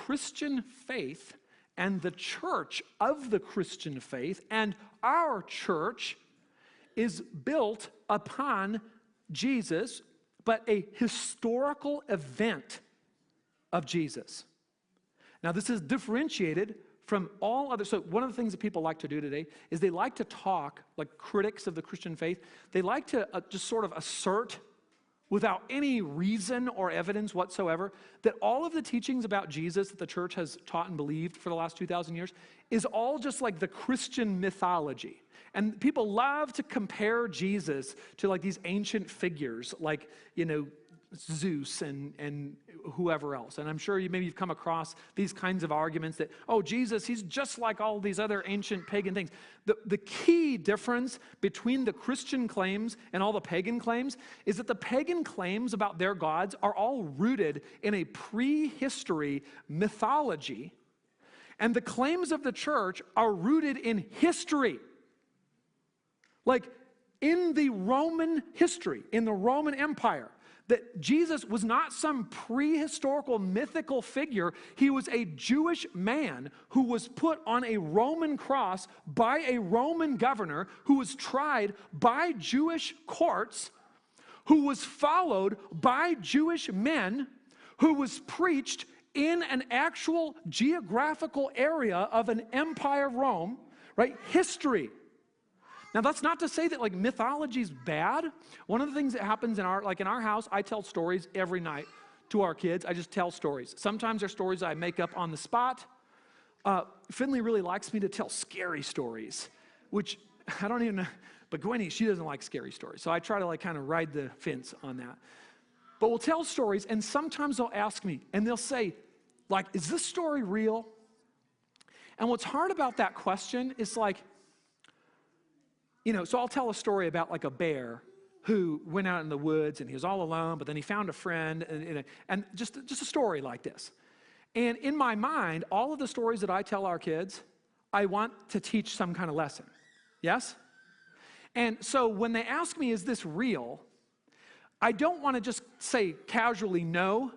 Christian faith and the church of the Christian faith and our church is built upon Jesus, but a historical event of Jesus. Now, this is differentiated from all other. So one of the things that people like to do today is they like to talk, like critics of the Christian faith, they like to just sort of assert without any reason or evidence whatsoever that all of the teachings about Jesus that the church has taught and believed for the last 2,000 years is all just like the Christian mythology. And people love to compare Jesus to like these ancient figures like, Zeus and whoever else. And I'm sure maybe you've come across these kinds of arguments that, oh, Jesus, he's just like all these other ancient pagan things. The key difference between the Christian claims and all the pagan claims is that the pagan claims about their gods are all rooted in a prehistory mythology, and the claims of the church are rooted in history. Like in the Roman history, in the Roman Empire, that Jesus was not some prehistorical mythical figure. He was a Jewish man who was put on a Roman cross by a Roman governor, who was tried by Jewish courts, who was followed by Jewish men, who was preached in an actual geographical area of an empire, Rome, right? History. Now, that's not to say that like mythology is bad. One of the things that happens in our house, I tell stories every night to our kids. I just tell stories. Sometimes they're stories I make up on the spot. Finley really likes me to tell scary stories, which I don't even know. But Gwenny, she doesn't like scary stories. So I try to like kind of ride the fence on that. But we'll tell stories, and sometimes they'll ask me, and they'll say, like, is this story real? And what's hard about that question is like, so I'll tell a story about like a bear who went out in the woods and he was all alone, but then he found a friend and just a story like this. And in my mind, all of the stories that I tell our kids, I want to teach some kind of lesson. Yes? And so when they ask me, is this real? I don't want to just say casually no,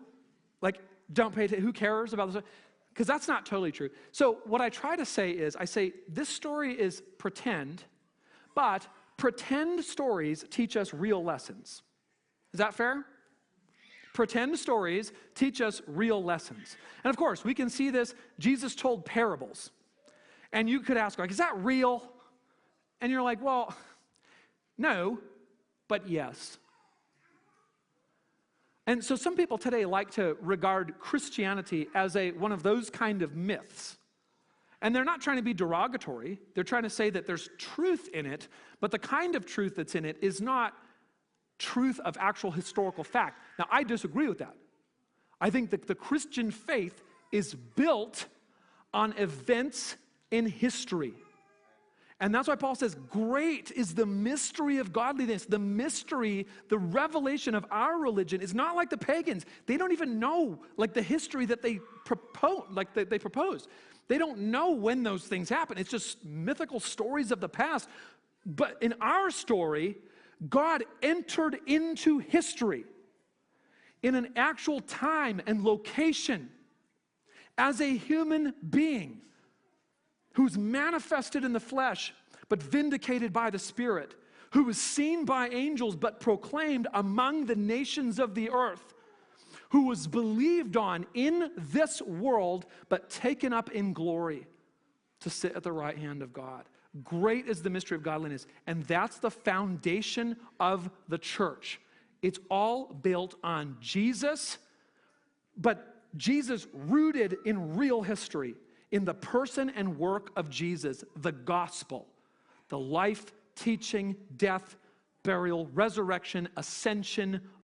like don't pay attention, who cares about this? Because that's not totally true. So what I try to say is, I say this story is pretend, but pretend stories teach us real lessons. Is that fair? Pretend stories teach us real lessons. And of course, we can see this. Jesus told parables. And you could ask, like, is that real? And you're like, well, no, but yes. And so some people today like to regard Christianity as one of those kind of myths. And they're not trying to be derogatory. They're trying to say that there's truth in it, but the kind of truth that's in it is not truth of actual historical fact. Now, I disagree with that. I think that the Christian faith is built on events in history. And that's why Paul says, great is the mystery of godliness. The mystery, the revelation of our religion is not like the pagans. They don't even know like the history that they propose. They don't know when those things happen. It's just mythical stories of the past. But in our story, God entered into history in an actual time and location as a human being who's manifested in the flesh but vindicated by the Spirit, who was seen by angels but proclaimed among the nations of the earth, who was believed on in this world, but taken up in glory to sit at the right hand of God. Great is the mystery of godliness, and that's the foundation of the church. It's all built on Jesus, but Jesus rooted in real history, in the person and work of Jesus, the gospel, the life, teaching, death, burial, resurrection, ascension